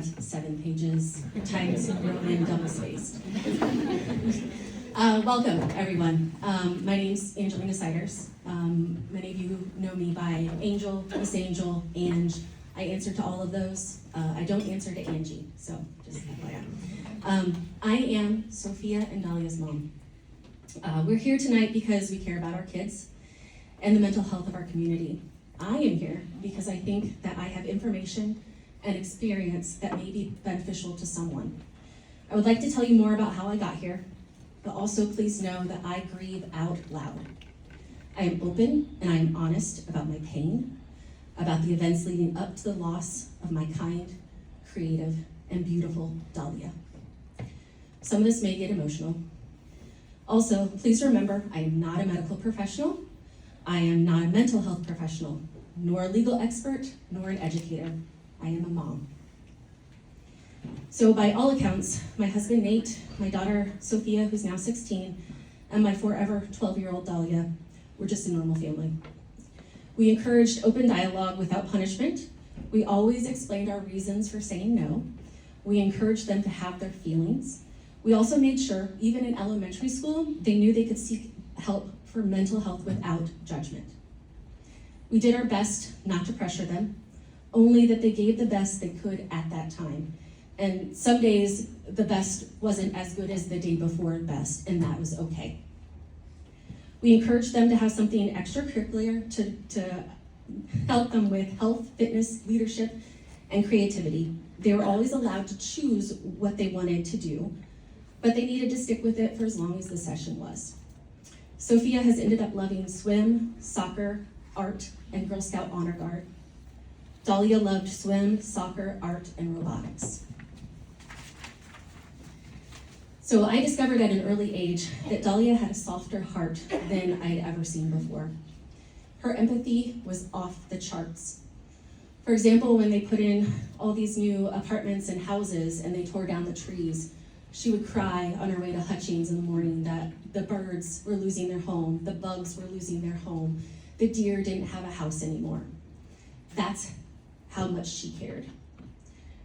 7 pages, Times Roman double-spaced. Welcome, everyone. My name's Angelina Siders. Many of you know me by Angel, Miss Angel, and I answer to all of those. I don't answer to Angie, so just FYI. I am Sophia and Dahlia's mom. We're here tonight because we care about our kids and the mental health of our community. I am here because I think that I have information and experience that may be beneficial to someone. I would like to tell you more about how I got here, but also please know that I grieve out loud. I am open and I am honest about my pain, about the events leading up to the loss of my kind, creative, and beautiful Dahlia. Some of this may get emotional. Also, please remember, I am not a medical professional. I am not a mental health professional, nor a legal expert, nor an educator. I am a mom. So by all accounts, my husband Nate, my daughter Sophia, who's now 16, and my forever 12-year-old Dahlia were just a normal family. We encouraged open dialogue without punishment. We always explained our reasons for saying no. We encouraged them to have their feelings. We also made sure, even in elementary school, they knew they could seek help for mental health without judgment. We did our best not to pressure them, only that they gave the best they could at that time. And some days, the best wasn't as good as the day before best, and that was okay. We encouraged them to have something extracurricular to help them with health, fitness, leadership, and creativity. They were always allowed to choose what they wanted to do, but they needed to stick with it for as long as the session was. Sophia has ended up loving swim, soccer, art, and Girl Scout Honor Guard. Dahlia loved swim, soccer, art, and robotics. So I discovered at an early age that Dahlia had a softer heart than I'd ever seen before. Her empathy was off the charts. For example, when they put in all these new apartments and houses and they tore down the trees, she would cry on her way to Hutchings in the morning that the birds were losing their home, the bugs were losing their home, the deer didn't have a house anymore. That's how much she cared.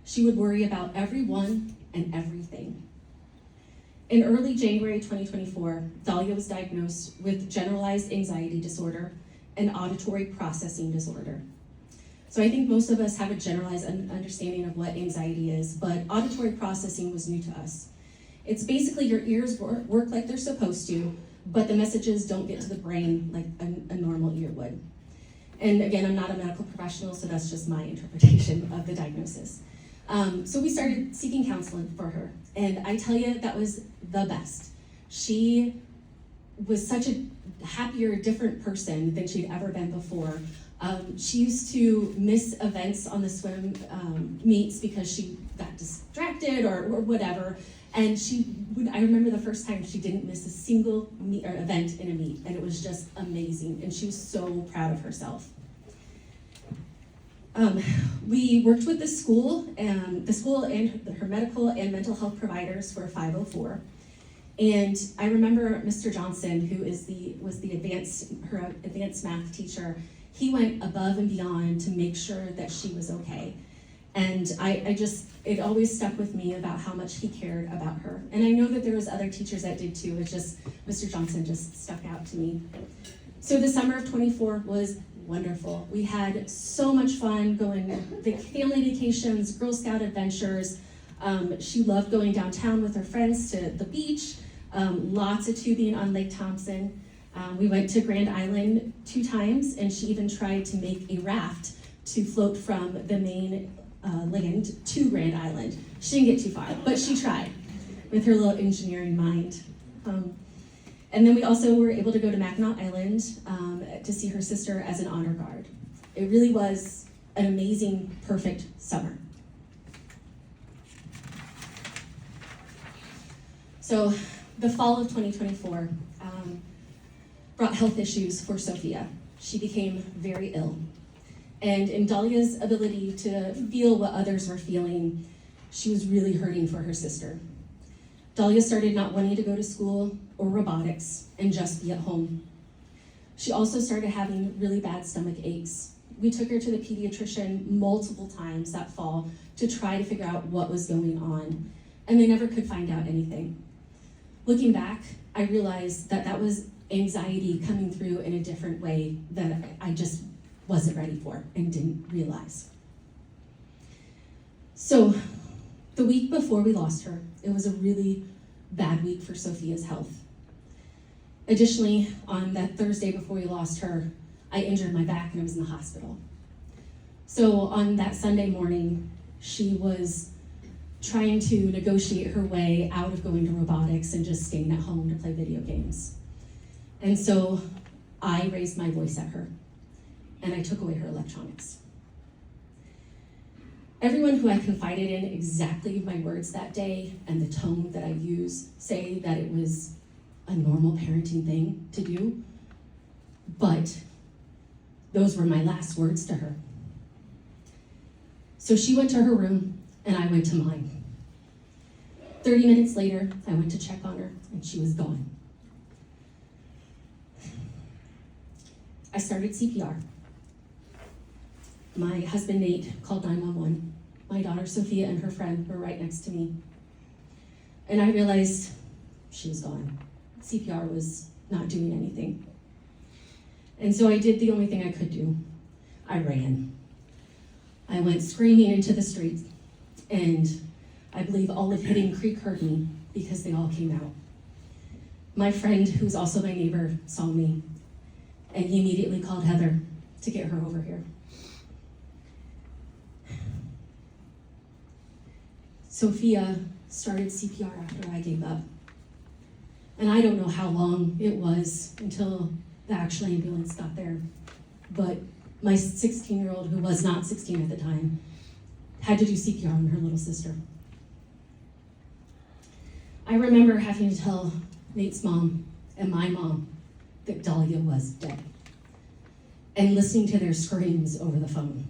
She would worry about everyone and everything. In early January 2024, Dahlia was diagnosed with generalized anxiety disorder and auditory processing disorder. So I think most of us have a generalized understanding of what anxiety is, but auditory processing was new to us. It's basically your ears work like they're supposed to, but the messages don't get to the brain like a normal ear would. And again, I'm not a medical professional, so that's just my interpretation of the diagnosis. So we started seeking counseling for her, and I tell you, that was the best. She was such a happier, different person than she'd ever been before. She used to miss events on the swim meets because she got distracted or whatever, and I remember the first time she didn't miss a single meet or event in a meet, and it was just amazing, and she was so proud of herself. We worked with the school and her medical and mental health providers for 504. And I remember Mr. Johnson, who was her advanced math teacher. He went above and beyond to make sure that she was okay. And it always stuck with me about how much he cared about her. And I know that there was other teachers that did too. It's just, Mr. Johnson just stuck out to me. So the summer of 24 was wonderful. We had so much fun going family vacations, Girl Scout adventures. She loved going downtown with her friends to the beach, lots of tubing on Lake Thompson. We went to Grand Island 2 times, and she even tried to make a raft to float from the main land to Grand Island. She didn't get too far, but she tried with her little engineering mind. And then we also were able to go to Mackinac Island to see her sister as an honor guard. It really was an amazing, perfect summer. So the fall of 2024 brought health issues for Sophia. She became very ill. And in Dahlia's ability to feel what others were feeling, she was really hurting for her sister. Dahlia started not wanting to go to school or robotics and just be at home. She also started having really bad stomach aches, we took her to the pediatrician multiple times that fall to try to figure out what was going on, and they never could find out anything. Looking back, I realized that that was anxiety coming through in a different way that I just wasn't ready for and didn't realize. So the week before we lost her, it was a really bad week for Sophia's health. Additionally, on that Thursday before we lost her, I injured my back and I was in the hospital. So on that Sunday morning, she was trying to negotiate her way out of going to robotics and just staying at home to play video games. And so I raised my voice at her and I took away her electronics. Everyone who I confided in exactly my words that day and the tone that I use say that it was a normal parenting thing to do, but those were my last words to her. So she went to her room and I went to mine. 30 minutes later, I went to check on her and she was gone. I started CPR. My husband, Nate, called 911. My daughter, Sophia, and her friend were right next to me. And I realized she was gone. CPR was not doing anything. And so I did the only thing I could do. I ran. I went screaming into the street, and I believe all of Hidden Creek heard me because they all came out. My friend, who's also my neighbor, saw me, and he immediately called Heather to get her over here. Sophia started CPR after I gave up. And I don't know how long it was until the actual ambulance got there, but my 16-year-old, who was not 16 at the time, had to do CPR on her little sister. I remember having to tell Nate's mom and my mom that Dahlia was dead, and listening to their screams over the phone.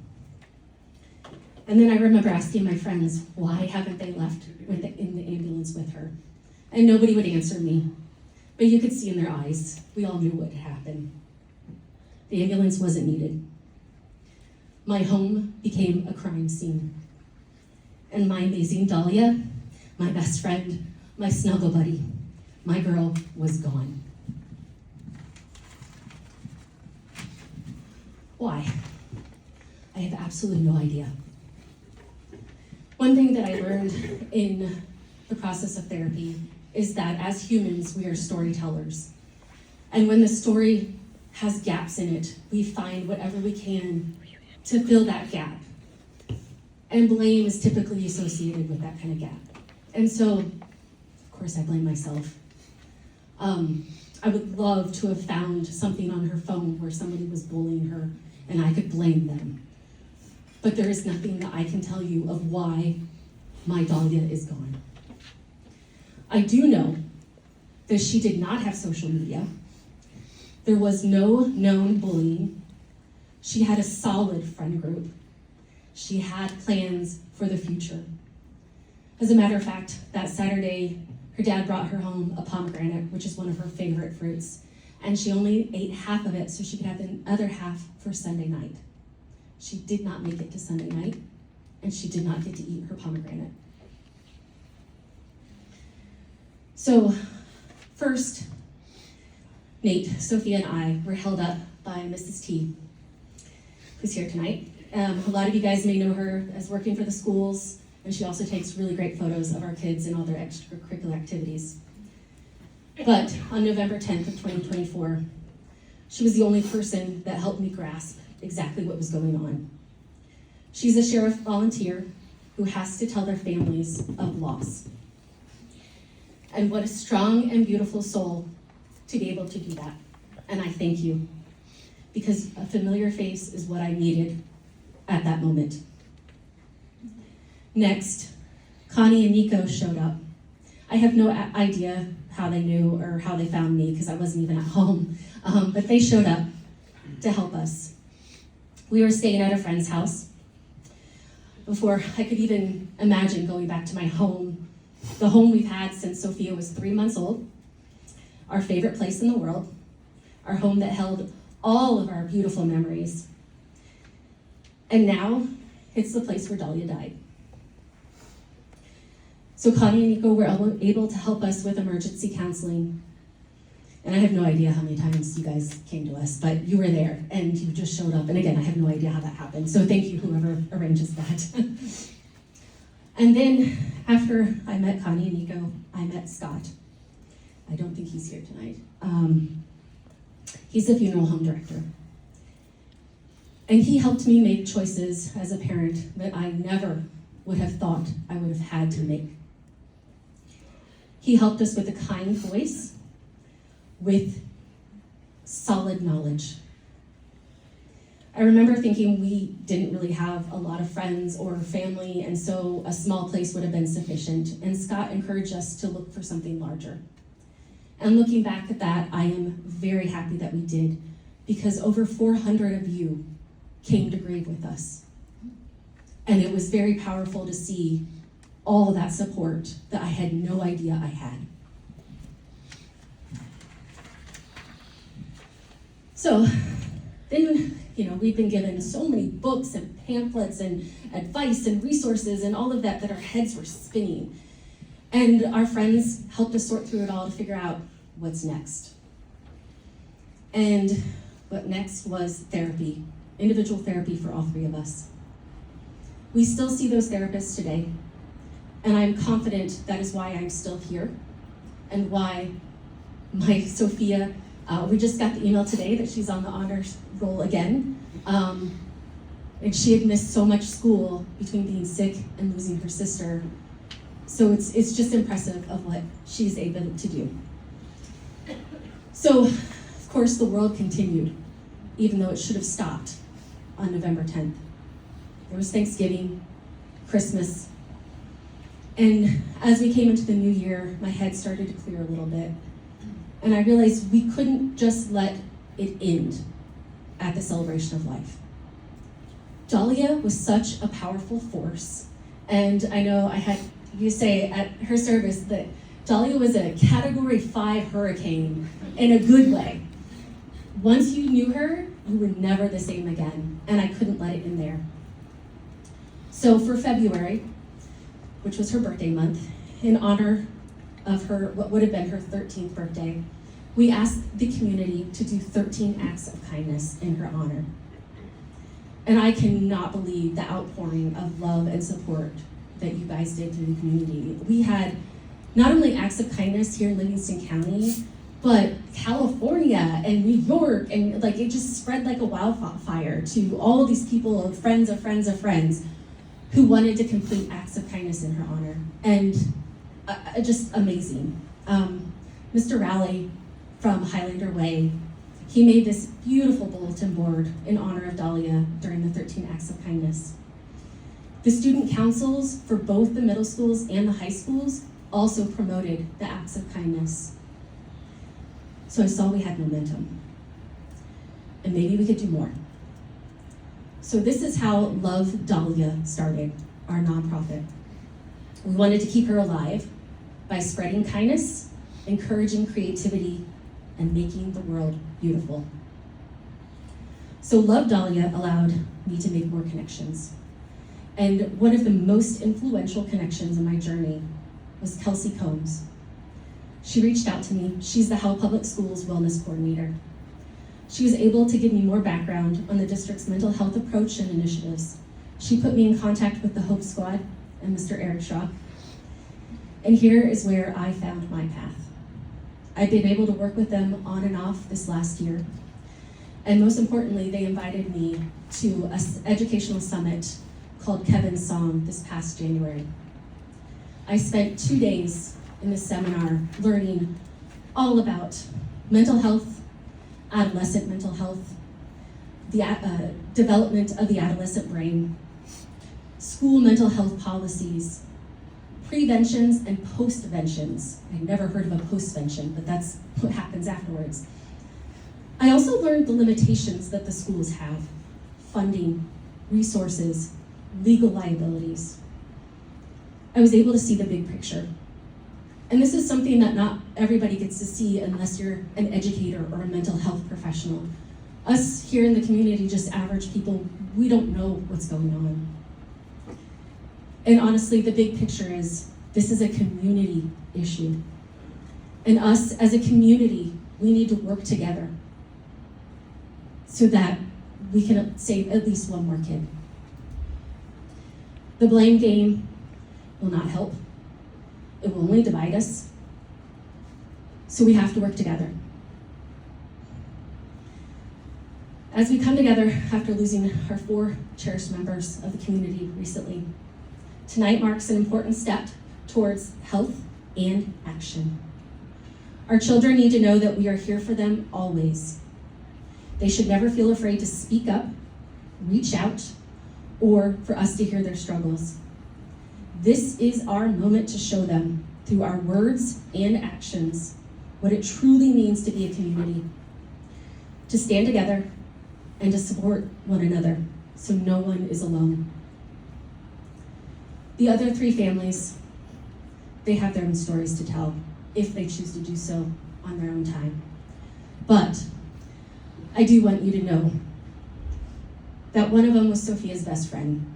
And then I remember asking my friends, why haven't they left in the ambulance with her? And nobody would answer me, but you could see in their eyes, we all knew what had happened. The ambulance wasn't needed. My home became a crime scene. And my amazing Dahlia, my best friend, my snuggle buddy, my girl was gone. Why? I have absolutely no idea. One thing that I learned in the process of therapy is that as humans, we are storytellers. And when the story has gaps in it, we find whatever we can to fill that gap. And blame is typically associated with that kind of gap. And so, of course, I blame myself. I would love to have found something on her phone where somebody was bullying her and I could blame them. But there is nothing that I can tell you of why my Dahlia is gone. I do know that she did not have social media. There was no known bullying. She had a solid friend group. She had plans for the future. As a matter of fact, that Saturday, her dad brought her home a pomegranate, which is one of her favorite fruits, and she only ate half of it so she could have the other half for Sunday night. She did not make it to Sunday night, and she did not get to eat her pomegranate. So, first, Nate, Sophia, and I were held up by Mrs. T, who's here tonight. A lot of you guys may know her as working for the schools, and she also takes really great photos of our kids and all their extracurricular activities. But on November 10th of 2024, she was the only person that helped me grasp exactly what was going on. She's a sheriff volunteer who has to tell their families of loss. And what a strong and beautiful soul to be able to do that. And I thank you, because a familiar face is what I needed at that moment. Next, Connie and Nico showed up. I have no idea how they knew or how they found me because I wasn't even at home, but they showed up to help us. We were staying at a friend's house. Before I could even imagine going back to my home, the home we've had since Sophia was 3 months old, our favorite place in the world, our home that held all of our beautiful memories. And now, it's the place where Dahlia died. So Connie and Nico were able to help us with emergency counseling. And I have no idea how many times you guys came to us, but you were there and you just showed up. And again, I have no idea how that happened. So thank you, whoever arranges that. And then after I met Connie and Nico, I met Scott. I don't think he's here tonight. He's the funeral home director. And he helped me make choices as a parent that I never would have thought I would have had to make. He helped us with a kind voice, with solid knowledge. I remember thinking we didn't really have a lot of friends or family, and so a small place would have been sufficient. And Scott encouraged us to look for something larger. And looking back at that, I am very happy that we did, because over 400 of you came to grieve with us. And it was very powerful to see all of that support that I had no idea I had. So then, we've been given so many books and pamphlets and advice and resources and all of that our heads were spinning. And our friends helped us sort through it all to figure out what's next. And what next was therapy, individual therapy for all three of us. We still see those therapists today, and I'm confident that is why I'm still here, and why my Sophia, we just got the email today that she's on the honors roll again, and she had missed so much school between being sick and losing her sister. So it's just impressive of what she's able to do. So, of course, the world continued, even though it should have stopped on November 10th. There was Thanksgiving, Christmas, and as we came into the new year, my head started to clear a little bit. And I realized we couldn't just let it end at the celebration of life. Dahlia was such a powerful force. And I know I had you say at her service that Dahlia was a Category 5 hurricane in a good way. Once you knew her, you were never the same again, and I couldn't let it in there. So for February, which was her birthday month, in honor of her, what would have been her 13th birthday, we asked the community to do 13 acts of kindness in her honor. And I cannot believe the outpouring of love and support that you guys did through the community. We had not only acts of kindness here in Livingston County, but California and New York, and it just spread like a wildfire to all of these people, friends of friends of friends, who wanted to complete acts of kindness in her honor. And just amazing. Mr. Rowley from Highlander Way, he made this beautiful bulletin board in honor of Dahlia during the 13 acts of kindness. The student councils for both the middle schools and the high schools also promoted the acts of kindness. So I saw we had momentum, and maybe we could do more. So this is how Love Dahlia started, our nonprofit. We wanted to keep her alive by spreading kindness, encouraging creativity, and making the world beautiful. So Love Dahlia allowed me to make more connections. And one of the most influential connections in my journey was Kelsey Combs. She reached out to me. She's the Howell Public Schools Wellness Coordinator. She was able to give me more background on the district's mental health approach and initiatives. She put me in contact with the Hope Squad and Mr. Eric Shaw. And here is where I found my path. I've been able to work with them on and off this last year. And most importantly, they invited me to an educational summit called Kevin's Song this past January. I spent 2 days in this seminar learning all about mental health, adolescent mental health, the development of the adolescent brain, school mental health policies, preventions and postventions. I'd never heard of a postvention, but that's what happens afterwards. I also learned the limitations that the schools have: funding, resources, legal liabilities. I was able to see the big picture. And this is something that not everybody gets to see unless you're an educator or a mental health professional. Us here in the community, just average people, we don't know what's going on. And honestly, the big picture is this is a community issue. And us as a community, we need to work together so that we can save at least one more kid. The blame game will not help. It will only divide us. So we have to work together. As we come together after losing our 4 cherished members of the community recently, tonight marks an important step towards health and action. Our children need to know that we are here for them always. They should never feel afraid to speak up, reach out, or for us to hear their struggles. This is our moment to show them, through our words and actions, what it truly means to be a community, to stand together and to support one another so no one is alone. The other 3 families, they have their own stories to tell if they choose to do so on their own time. But I do want you to know that one of them was Sophia's best friend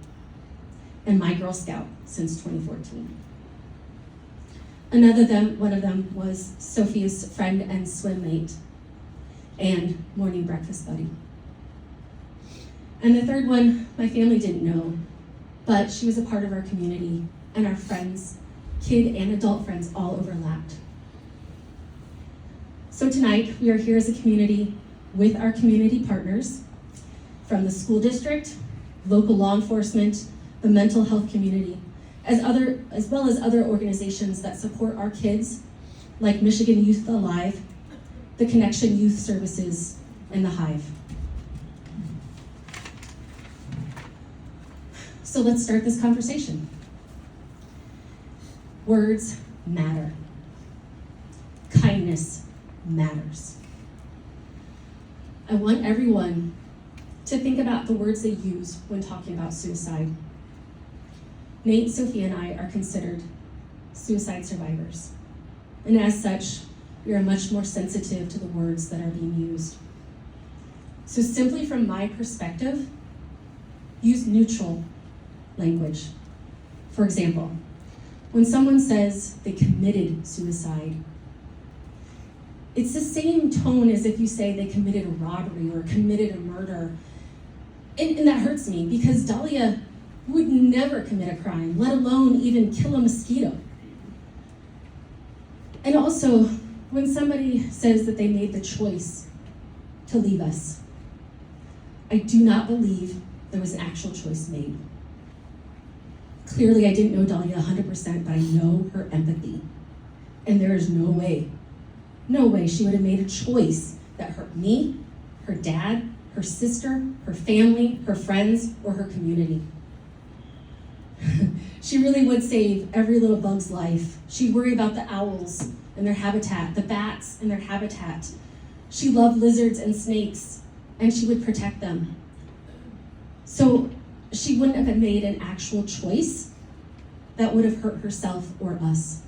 and my Girl Scout since 2014. One of them was Sophia's friend and swim mate and morning breakfast buddy. And the third one, my family didn't know, but she was a part of our community, and our friends, kid and adult friends, all overlapped. So tonight, we are here as a community with our community partners from the school district, local law enforcement, the mental health community, as well as other organizations that support our kids, like Michigan Youth Alive, the Connection Youth Services, and the Hive. So let's start this conversation. Words matter. Kindness matters. I want everyone to think about the words they use when talking about suicide. Nate, Sophia, and I are considered suicide survivors. And as such, we are much more sensitive to the words that are being used. So simply from my perspective, use neutral language. For example, when someone says they committed suicide, it's the same tone as if you say they committed a robbery or committed a murder. And that hurts me because Dahlia would never commit a crime, let alone even kill a mosquito. And also, when somebody says that they made the choice to leave us, I do not believe there was an actual choice made. Clearly, I didn't know Dahlia 100%, but I know her empathy. And there is no way she would have made a choice that hurt me, her dad, her sister, her family, her friends, or her community. She really would save every little bug's life. She'd worry about the owls and their habitat, the bats and their habitat. She loved lizards and snakes, and she would protect them. So she wouldn't have made an actual choice that would have hurt herself or us.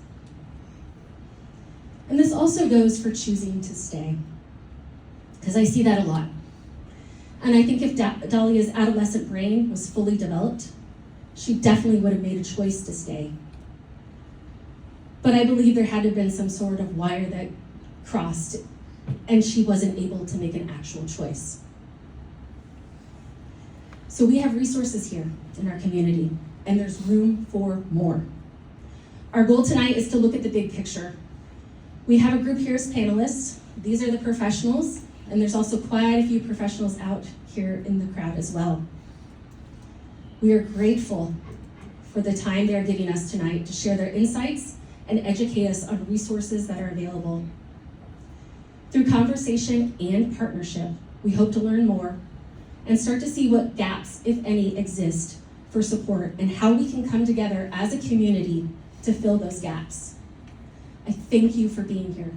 And this also goes for choosing to stay, because I see that a lot. And I think if Dahlia's adolescent brain was fully developed, she definitely would have made a choice to stay. But I believe there had to have been some sort of wire that crossed, and she wasn't able to make an actual choice. So we have resources here in our community, and there's room for more. Our goal tonight is to look at the big picture. We have a group here as panelists. These are the professionals, and there's also quite a few professionals out here in the crowd as well. We are grateful for the time they are giving us tonight to share their insights and educate us on resources that are available. Through conversation and partnership, we hope to learn more and start to see what gaps, if any, exist for support and how we can come together as a community to fill those gaps. I thank you for being here.